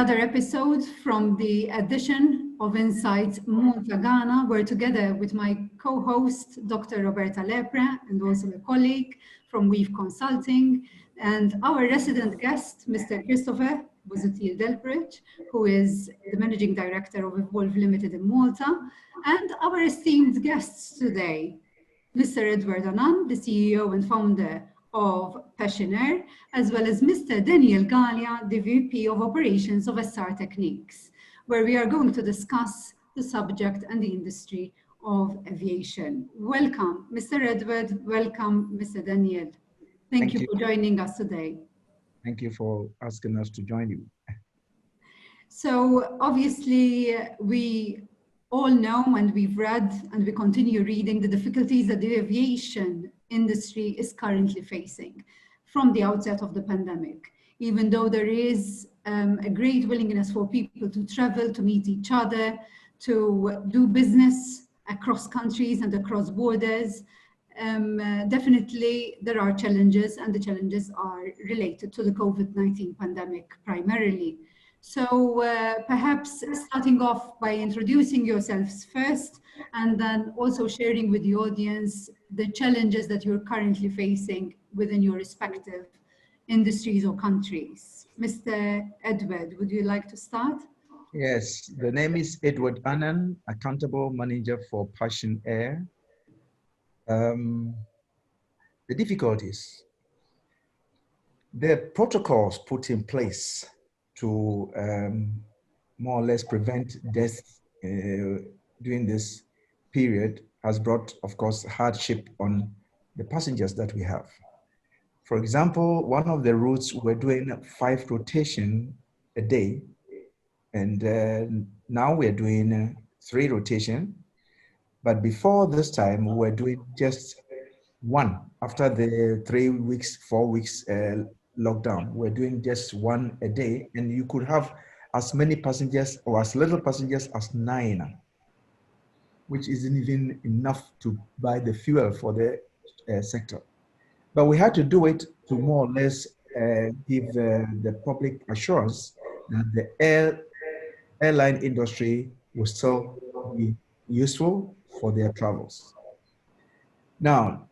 another episode from the edition of Insights Malta Ghana. We're together with my co-host, Dr. Roberta Lepre, and also a colleague from Weave Consulting, and our resident guest, Mr. Christopher Busutil Delbridge, who is the Managing Director of Evolve Limited in Malta, and our esteemed guests today, Mr. Edward Annan, the CEO and founder of Passionaire, as well as Mr. Daniel Galea, the VP of Operations of SR Technics, where we are going to discuss the subject and the industry of aviation. Welcome, Mr. Edward. Welcome, Mr. Daniel. Thank you for joining us today. Thank you for asking us to join you. So obviously, we all know and we've read and we continue reading the difficulties that the aviation industry is currently facing from the outset of the pandemic. Even though there is a great willingness for people to travel, to meet each other, to do business across countries and across borders, definitely there are challenges, and the challenges are related to the COVID-19 pandemic primarily. So perhaps starting off by introducing yourselves first, and then also sharing with the audience the challenges that you're currently facing within your respective industries or countries. Mr. Edward, would you like to start? Yes, the name is Edward Annan, Accountable Manager for Passionaire. The difficulties, the protocols put in place to more or less prevent death during this period has brought, of course, hardship on the passengers that we have. For example, one of the routes we're doing 5 rotations a day, and now we're doing 3 rotations. But before this time, we were doing just 1. After the 3 weeks, 4 weeks lockdown, we're doing just 1 a day, and you could have as many passengers or as little passengers as 9, which isn't even enough to buy the fuel for the sector. But we had to do it to more or less give the public assurance that the airline industry will still be useful for their travels. Now,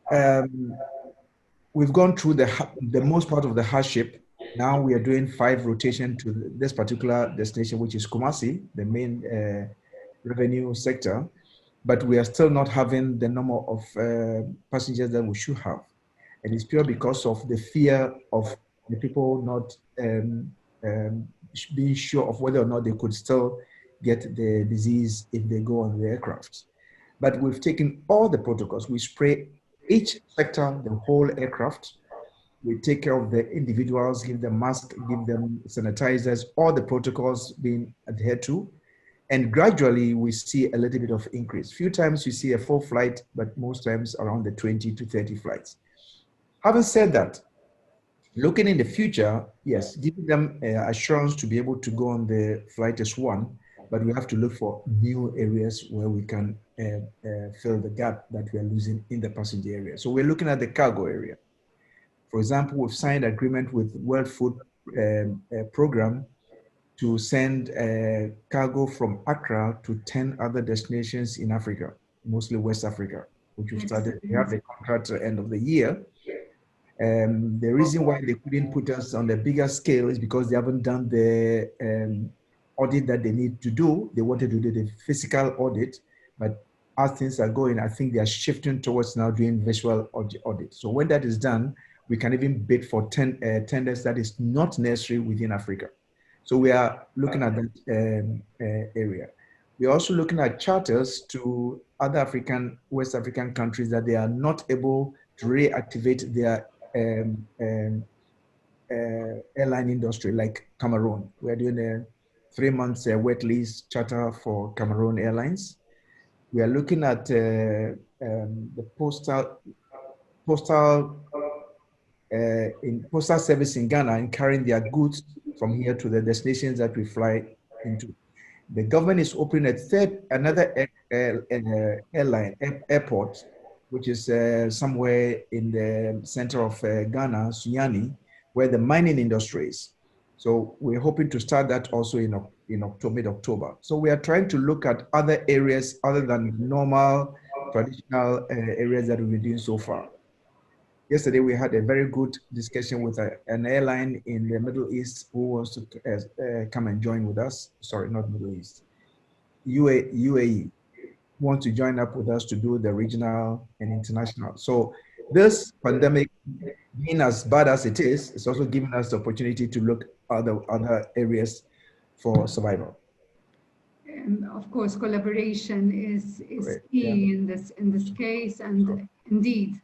we've gone through the most part of the hardship. Now we are doing 5 rotations to this particular destination, which is Kumasi, the main revenue sector, but we are still not having the number of passengers that we should have. And it's pure because of the fear of the people not being sure of whether or not they could still get the disease if they go on the aircraft. But we've taken all the protocols. We spray each sector, the whole aircraft. We take care of the individuals, give them masks, give them sanitizers, all the protocols being adhered to. And gradually we see a little bit of increase. Few times you see a full flight, but most times around the 20 to 30 flights. Having said that, looking in the future, yes, giving them assurance to be able to go on the flight is one, but we have to look for new areas where we can fill the gap that we are losing in the passenger area. So we're looking at the cargo area. For example, we've signed an agreement with World Food Program to send cargo from Accra to 10 other destinations in Africa, mostly West Africa, which we started. We have the contract at the end of the year. The reason why they couldn't put us on the bigger scale is because they haven't done the audit that they need to do. They wanted to do the physical audit, but as things are going, I think they are shifting towards now doing visual audit. So when that is done, we can even bid for tenders that is not necessary within Africa. So we are looking at that area. We're also looking at charters to other West African countries that they are not able to reactivate their airline industry, like Cameroon. We're doing a 3 months wet lease charter for Cameroon Airlines. We are looking at the postal service in Ghana and carrying their goods from here to the destinations that we fly into. The government is opening another airport, which is somewhere in the center of Ghana, Sunyani, where the mining industry is. So we're hoping to start that also in October, mid-October. So we are trying to look at other areas other than normal, traditional areas that we've been doing so far. Yesterday, we had a very good discussion with an airline in the Middle East who wants to come and join with us. Sorry, not Middle East. UAE want to join up with us to do the regional and international. So this pandemic, being as bad as it is, it's also giving us the opportunity to look at other areas for survival. And of course, collaboration is Correct. key in this case, and indeed,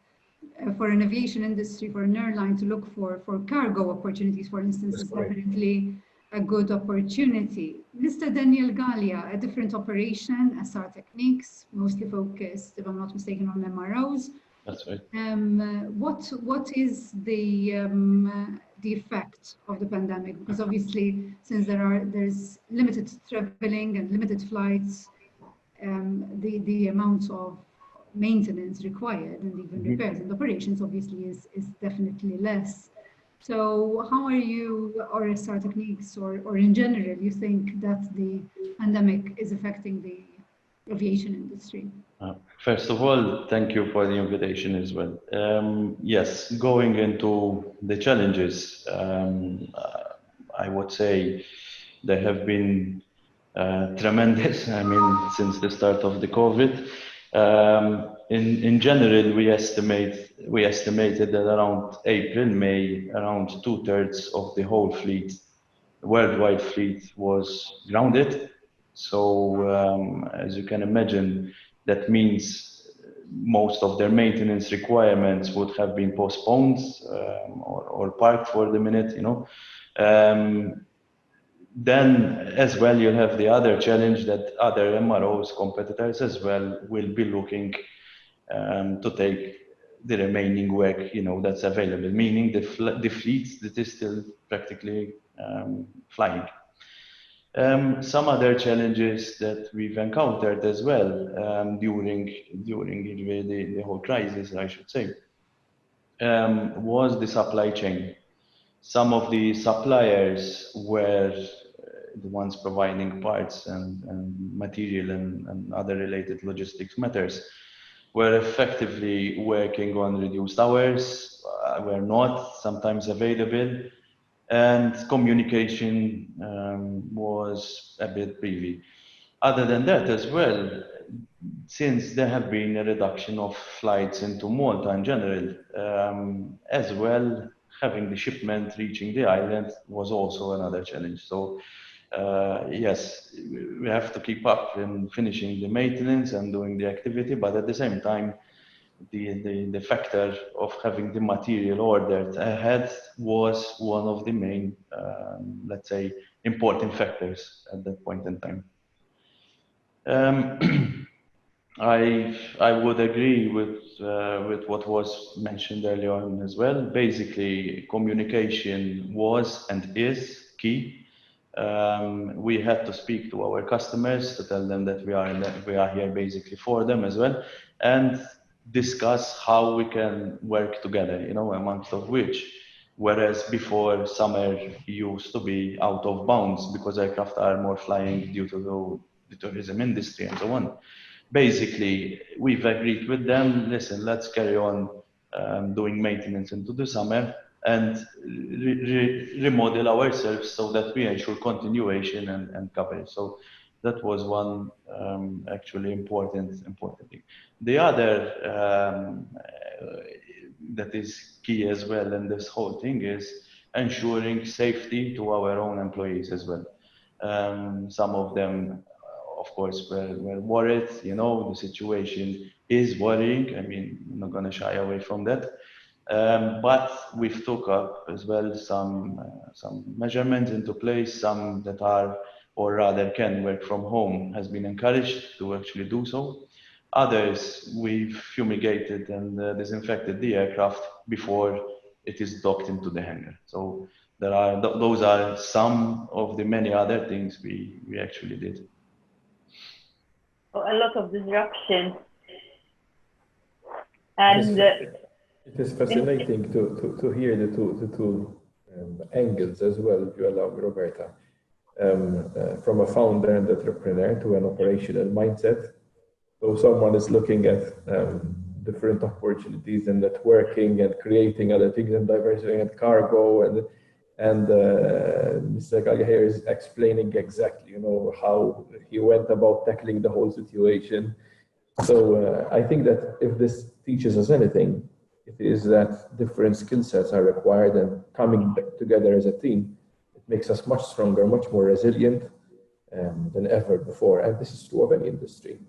for an aviation industry, for an airline to look for cargo opportunities, for instance, That's is correct. definitely a good opportunity. Mr. Daniel Galea, a different operation, SR Techniques, mostly focused, if I'm not mistaken, on MROs. That's right. What is the effect of the pandemic? Because obviously, since there's limited traveling and limited flights, the amount of maintenance required and even repairs and operations obviously is definitely less. So how are you, or SR Techniques, or in general, you think that the pandemic is affecting the aviation industry? First of all, thank you for the invitation as well. Yes, going into the challenges, I would say they have been tremendous. I mean, since the start of the COVID. In general, we estimated that around April, May, around 2/3 of the whole fleet, worldwide fleet, was grounded. So as you can imagine, that means most of their maintenance requirements would have been postponed or parked for the minute, you know. Then as well, you'll have the other challenge that other MROs, competitors as well, will be looking to take the remaining work, you know, that's available, meaning the fleet that is still practically flying. Some other challenges that we've encountered as well during the whole crisis, I should say, was the supply chain. Some of the suppliers were the ones providing parts and material and other related logistics matters were effectively working on reduced hours, were not sometimes available, and communication was a bit privy. Other than that as well, since there have been a reduction of flights into Malta in general, as well, having the shipment reaching the island was also another challenge. So yes, we have to keep up in finishing the maintenance and doing the activity, but at the same time, the factor of having the material ordered ahead was one of the main, let's say, important factors at that point in time. I would agree with what was mentioned earlier on as well. Basically, communication was and is key. We had to speak to our customers to tell them that we are here basically for them as well, and discuss how we can work together, you know, amongst of which. Whereas before, summer used to be out of bounds because aircraft are more flying due to the tourism industry and so on. Basically, we've agreed with them, listen, let's carry on doing maintenance into the summer and remodel ourselves so that we ensure continuation and coverage. So that was one actually important thing. The other that is key as well in this whole thing is ensuring safety to our own employees as well. Some of them, of course, were worried. You know, the situation is worrying. I mean, I'm not going to shy away from that. But we've took up as well some measurements into place. Some that are, or rather can work from home, has been encouraged to actually do so. Others, we've fumigated and disinfected the aircraft before it is docked into the hangar. So there are those are some of the many other things we actually did. A lot of disruption. And it is fascinating to hear the two angles as well, if you allow me, Roberta. From a founder and entrepreneur to an operational mindset. So someone is looking at different opportunities and networking and creating other things and diversifying and cargo and Mr. Galea is explaining exactly, how he went about tackling the whole situation. So I think that if this teaches us anything, it is that different skill sets are required, and coming together as a team, it makes us much stronger, much more resilient than ever before. And this is true of any industry.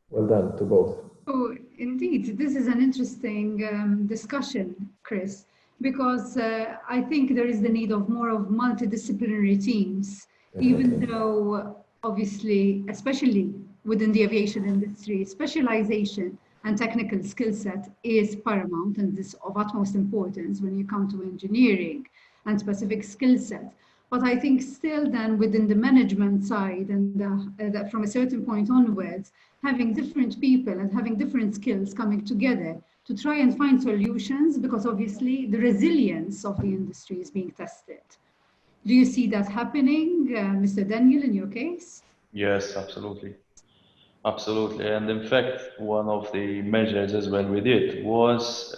Well done to both. Oh, indeed, this is an interesting discussion, Chris, because I think there is the need of more of multidisciplinary teams, even though obviously, especially within the aviation industry, specialization and technical skill set is paramount and is of utmost importance when you come to engineering and specific skill set. But I think still then within the management side and that from a certain point onwards, having different people and having different skills coming together to try and find solutions, because obviously the resilience of the industry is being tested. Do you see that happening, Mr. Daniel, in your case? Yes, absolutely. Absolutely. And in fact, one of the measures as well we did was,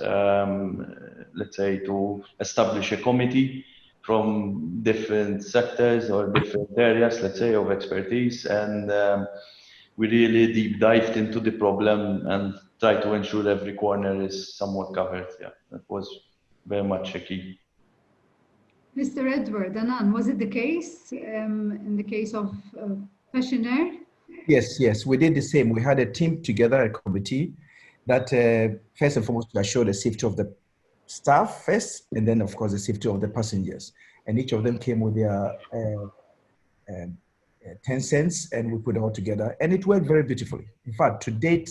let's say, to establish a committee from different sectors or different areas, let's say, of expertise. And we really deep dived into the problem and tried to ensure every corner is somewhat covered. Yeah, that was very much a key. Mr. Edward, Annan, was it the case in the case of Passionaire? Yes, we did the same. We had a team together, a committee that first and foremost to assure the safety of the staff first, and then of course the safety of the passengers. And each of them came with their 10 cents, and we put it all together, and it worked very beautifully. In fact, to date,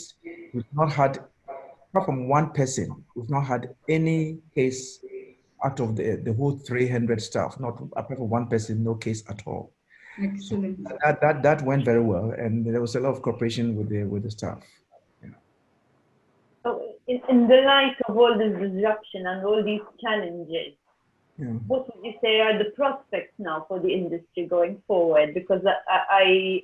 we've not had, apart from one person, we've not had any case out of the whole 300 staff, not apart from one person, no case at all. Excellent. So that went very well, and there was a lot of cooperation with the staff. Yeah. So in the light of all this disruption and all these challenges, what would you say are the prospects now for the industry going forward? Because I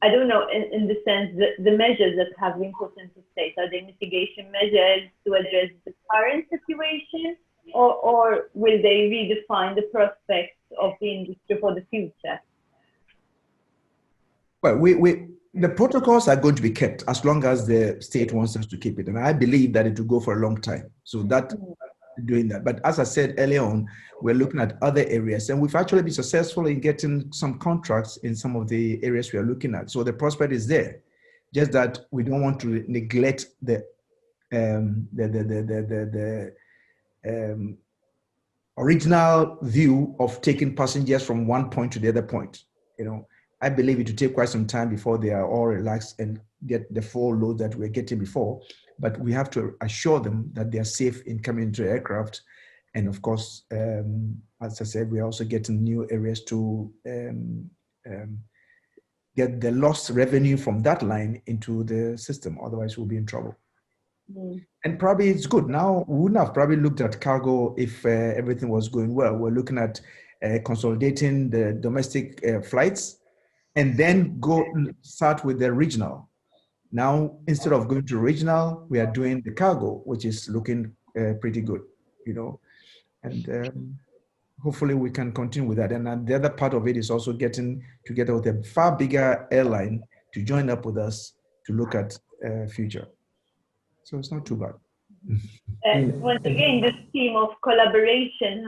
don't know, in the sense that the measures that have been put into place, are they mitigation measures to address the current situation, or will they redefine the prospects of the industry for the future? Well, the protocols are going to be kept as long as the state wants us to keep it. And I believe that it will go for a long time. So that doing that. But as I said earlier on, we're looking at other areas, and we've actually been successful in getting some contracts in some of the areas we are looking at. So the prospect is there. Just that we don't want to neglect the original view of taking passengers from one point to the other point. I believe it will take quite some time before they are all relaxed and get the full load that we're getting before. But we have to assure them that they are safe in coming into aircraft. And of course, as I said, we're also getting new areas to get the lost revenue from that line into the system. Otherwise, we'll be in trouble. And probably it's good. Now, we wouldn't have probably looked at cargo if everything was going well. We're looking at consolidating the domestic flights and then start with the regional. Now, instead of going to regional, we are doing the cargo, which is looking pretty good, and hopefully we can continue with that. And the other part of it is also getting together with a far bigger airline to join up with us to look at future. So it's not too bad. Once again, this theme of collaboration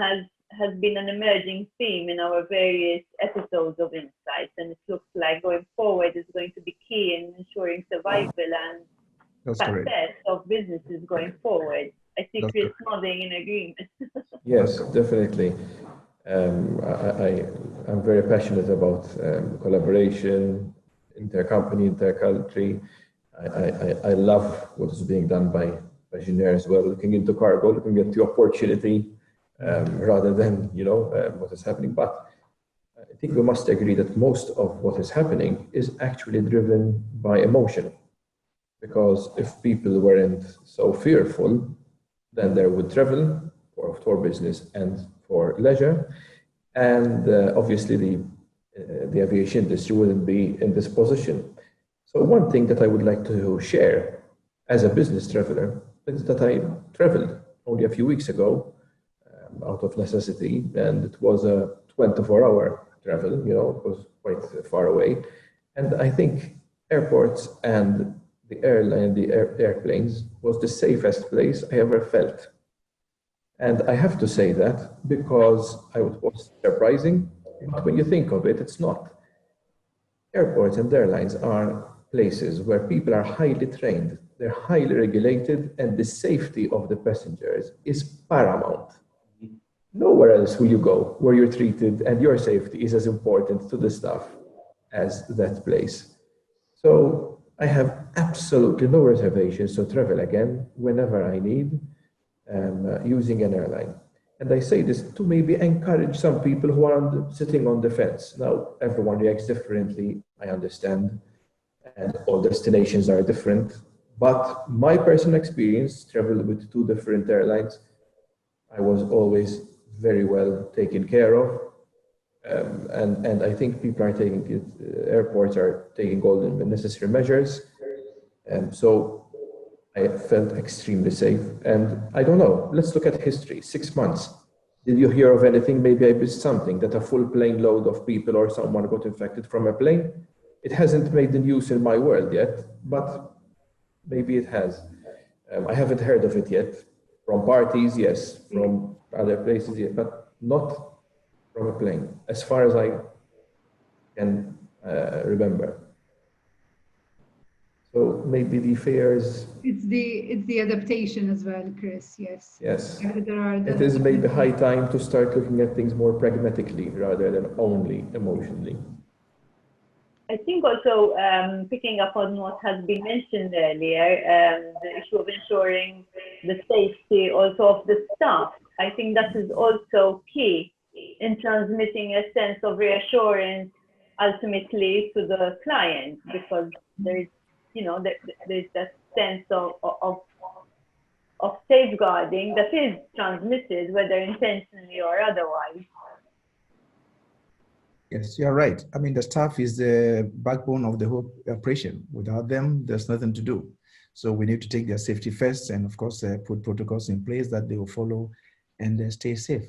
has been an emerging theme in our various episodes of Insights, and it looks like going forward is going to be key in ensuring survival and success of businesses going forward. I see Chris nodding in agreement. Yes, definitely. I'm very passionate about collaboration, intercompany, interculture. I love what is being done by Passionaire as well, looking into cargo, looking at the opportunity rather than what is happening. But I think we must agree that most of what is happening is actually driven by emotion. Because if people weren't so fearful, then they would travel for business and for leisure. And obviously the aviation industry wouldn't be in this position. So one thing that I would like to share as a business traveler is that I traveled only a few weeks ago out of necessity, and it was a 24-hour travel, it was quite far away. And I think airports and the airline, the airplanes was the safest place I ever felt. And I have to say that because it was surprising, but when you think of it, it's not. Airports and airlines are places where people are highly trained, they're highly regulated, and the safety of the passengers is paramount. Nowhere else will you go where you're treated and your safety is as important to the staff as that place. So I have absolutely no reservations to travel again whenever I need using an airline. And I say this to maybe encourage some people who are sitting on the fence. Now, everyone reacts differently, I understand, and all destinations are different. But my personal experience, traveled with 2 different airlines, I was always very well taken care of. And I think people are taking it, airports are taking all the necessary measures. So I felt extremely safe. And I don't know, let's look at history, 6 months. Did you hear of anything? Maybe I missed something, that a full plane load of people or someone got infected from a plane. It hasn't made the news in my world yet, but maybe it has. I haven't heard of it yet. From parties, yes. From other places, yes, but not from a plane, as far as I can remember. So maybe the fares. It's the adaptation as well, Chris. Yes. Yes. It It is maybe high time to start looking at things more pragmatically rather than only emotionally. I think also picking up on what has been mentioned earlier, the issue of ensuring the safety also of the staff. I think that is also key in transmitting a sense of reassurance ultimately to the client, because there's that sense of safeguarding that is transmitted, whether intentionally or otherwise. Yes, you're right. I mean, the staff is the backbone of the whole operation. Without them, there's nothing to do. So we need to take their safety first, and of course, put protocols in place that they will follow and stay safe.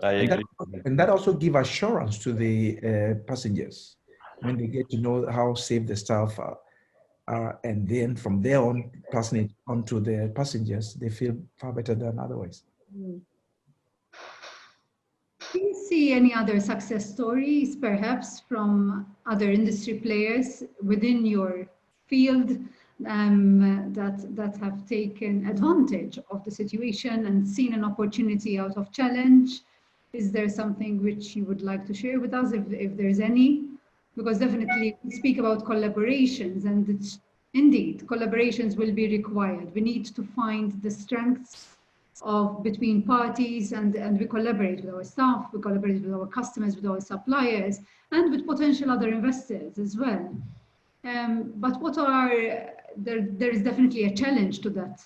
I agree. And that also give assurance to the passengers when they get to know how safe the staff are, and then from there on, passing it on to the passengers, they feel far better than otherwise. Do you see any other success stories, perhaps from other industry players within your field that have taken advantage of the situation and seen an opportunity out of challenge? Is there something which you would like to share with us, if there's any? Because definitely we speak about collaborations, and it's, indeed, collaborations will be required. We need to find the strengths between parties, and we collaborate with our staff, we collaborate with our customers, with our suppliers, and with potential other investors as well. But there is definitely a challenge to that.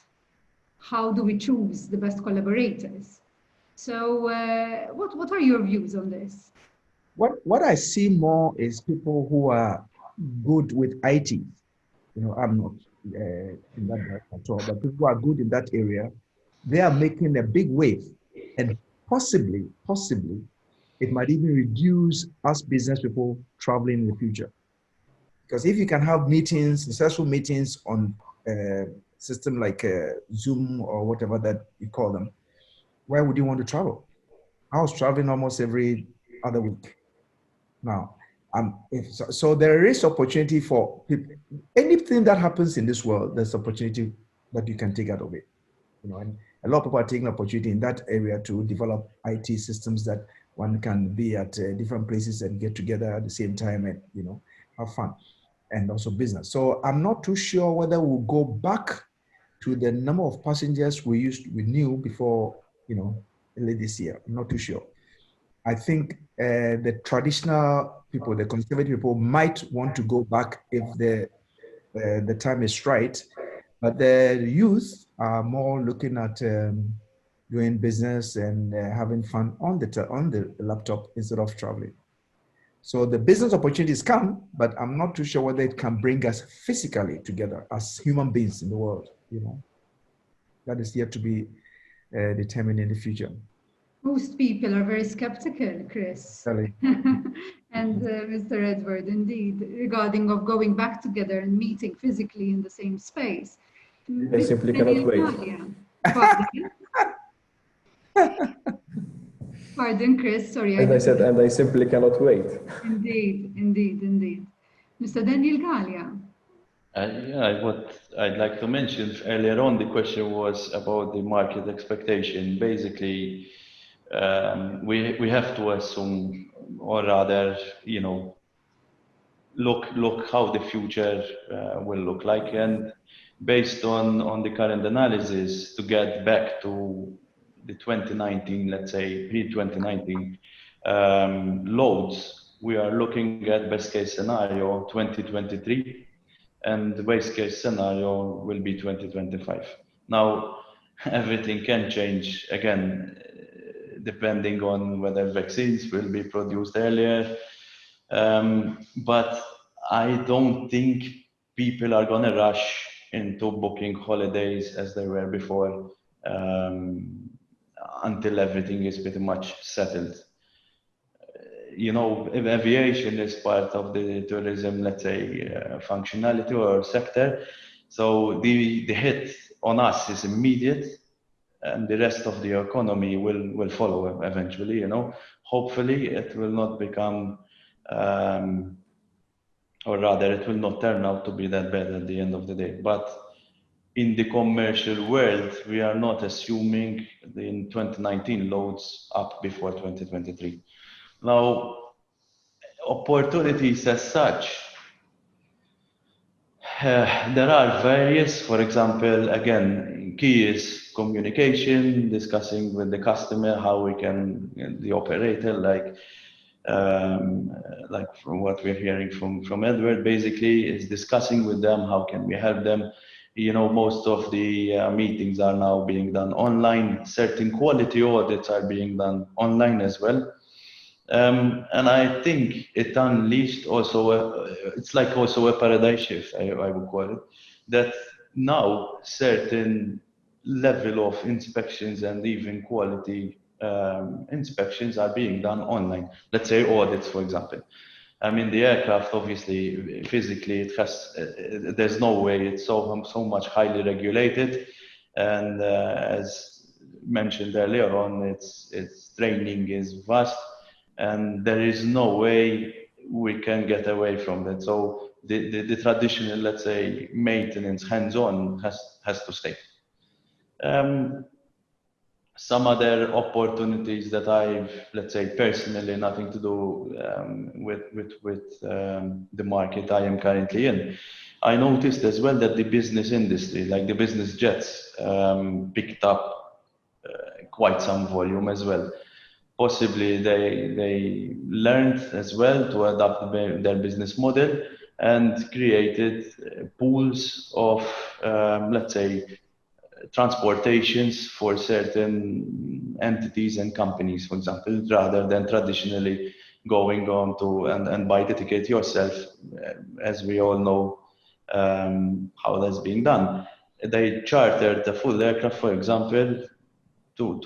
How do we choose the best collaborators? So what are your views on this? What I see more is people who are good with IT. I'm not in that direction at all, but people who are good in that area, they are making a big wave, and possibly, it might even reduce us business people traveling in the future. Because if you can have meetings, successful meetings on a system like Zoom or whatever that you call them, why would you want to travel? I was traveling almost every other week. Now, so there is opportunity for people. Anything that happens in this world, there's opportunity that you can take out of it. And a lot of people are taking opportunity in that area to develop IT systems that one can be at different places and get together at the same time and have fun, and also business. So I'm not too sure whether we'll go back to the number of passengers we knew before early this year. I'm not too sure. I think the traditional people, the conservative people, might want to go back if the time is right. But the youth are more looking at doing business and having fun on the laptop instead of traveling. So the business opportunities come, but I'm not too sure whether it can bring us physically together as human beings in the world. That is yet to be determined in the future. Most people are very skeptical, Chris. Really. And Mr. Edward, indeed, regarding of going back together and meeting physically in the same space. I simply cannot wait. Pardon? Pardon, Chris, sorry. And I said, and I simply cannot wait. Indeed, indeed, indeed. Mr. Daniel Galea. Yeah, what I'd like to mention earlier on, the question was about the market expectation. Basically, we have to assume, or rather, look how the future will look like, and based on the current analysis, to get back to the 2019, let's say pre-2019 loads, we are looking at best case scenario 2023. And the worst case scenario will be 2025. Now, everything can change again, depending on whether vaccines will be produced earlier. But I don't think people are going to rush into booking holidays as they were before until everything is pretty much settled. Aviation is part of the tourism, let's say, functionality or sector. So the hit on us is immediate, and the rest of the economy will follow eventually. Hopefully it will not become, or rather, it will not turn out to be that bad at the end of the day. But in the commercial world, we are not assuming the 2019 loads up before 2023. Now, opportunities as such, there are various. For example, again, key is communication, discussing with the customer how we can, the operator, like from what we're hearing from Edward, basically is discussing with them how can we help them. Most of the meetings are now being done online. Certain quality audits are being done online as well. And I think it unleashed also, it's like also a paradigm shift, I would call it, that now certain level of inspections and even quality inspections are being done online. Let's say audits, for example. I mean, the aircraft, obviously, physically, it has, there's no way, it's so much highly regulated. And as mentioned earlier on, its training is vast. And there is no way we can get away from that. So the traditional, let's say, maintenance hands-on has to stay. Some other opportunities that I've, let's say, personally nothing to do with the market I am currently in. I noticed as well that the business industry, like the business jets, picked up quite some volume as well. Possibly they learned as well to adapt their business model and created pools of, let's say, transportations for certain entities and companies, for example, rather than traditionally going on to and buy the ticket yourself, as we all know how that's being done. They chartered the full aircraft, for example, to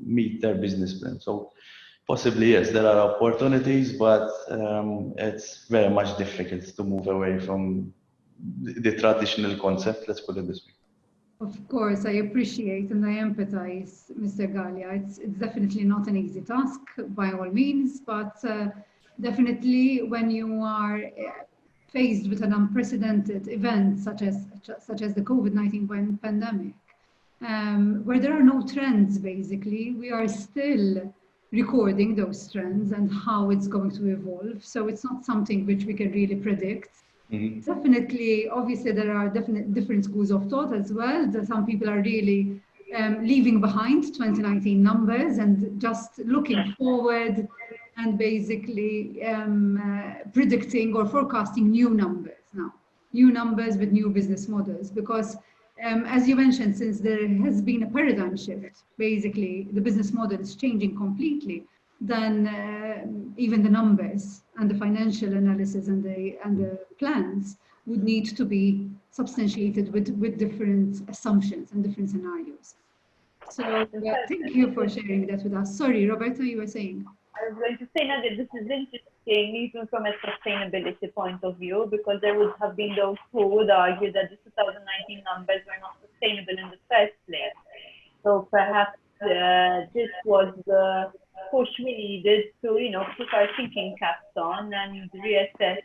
meet their business plan. So possibly, yes, there are opportunities, but it's very much difficult to move away from the traditional concept, let's put it this way. Of course, I appreciate and I empathize, Mr. Galea. It's definitely not an easy task by all means, but definitely when you are faced with an unprecedented event such as the COVID-19 pandemic, where there are no trends, basically, we are still recording those trends and how it's going to evolve. So it's not something which we can really predict. Mm-hmm. Definitely, obviously, there are different schools of thought as well. That some people are really leaving behind 2019 numbers and just looking forward and basically predicting or forecasting new numbers now, new numbers with new business models, because as you mentioned, since there has been a paradigm shift, basically the business model is changing completely, then even the numbers and the financial analysis and the plans would need to be substantiated with different assumptions and different scenarios. So thank you for sharing that with us. Sorry, Roberta, you were saying. I was going to say now that this is interesting, even from a sustainability point of view, because there would have been those who would argue that the 2019 numbers were not sustainable in the first place. So perhaps this was the push we needed to, put our thinking caps on and reassess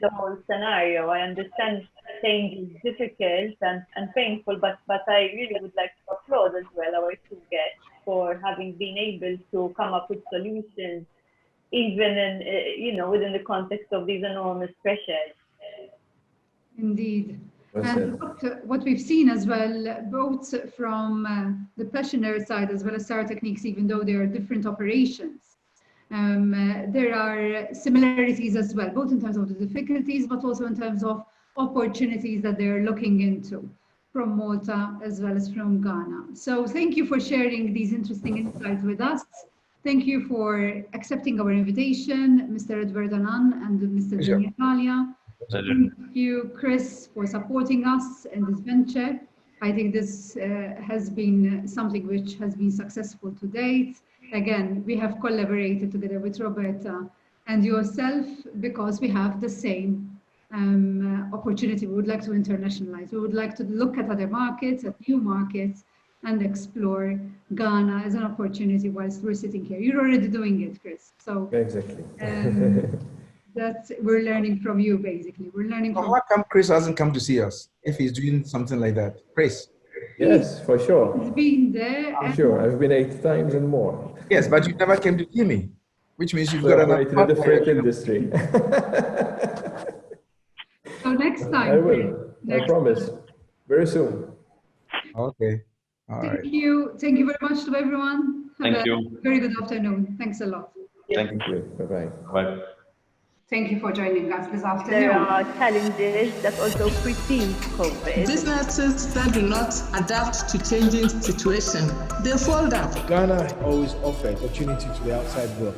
the whole scenario. I understand change is difficult and painful, but I really would like to applaud as well our two guests for having been able to come up with solutions, even in, within the context of these enormous pressures. Indeed. And what we've seen as well, both from the Pleasure side as well as SR Techniques, even though they are different operations, there are similarities as well, both in terms of the difficulties, but also in terms of opportunities that they're looking into from Malta as well as from Ghana. So thank you for sharing these interesting insights with us. Thank you for accepting our invitation, Mr. Edward Annan and Mr. Galea. Thank you, Chris, for supporting us in this venture. I think this has been something which has been successful to date. Again, we have collaborated together with Roberta and yourself because we have the same opportunity. We would like to internationalize. We would like to look at other markets, at new markets, and explore Ghana as an opportunity whilst we're sitting here. You're already doing it, Chris. So exactly. That we're learning from you, basically. We're learning from. How come Chris hasn't come to see us if he's doing something like that? Chris? Yes, for sure. He's been there. I'm sure. I've been 8 times and more. Yes, but you never came to see me, which means you've So got I'm in a different industry. So next time. I will. I promise. Very soon. Okay. All right. Thank you. Thank you very much to everyone. Thank you. Very good afternoon. Thanks a lot. Thank you. Bye-bye. Bye. Thank you for joining us this afternoon. There are challenges that also precede COVID. Businesses that do not adapt to changing situations, they fall down. Ghana always offers opportunity to the outside world.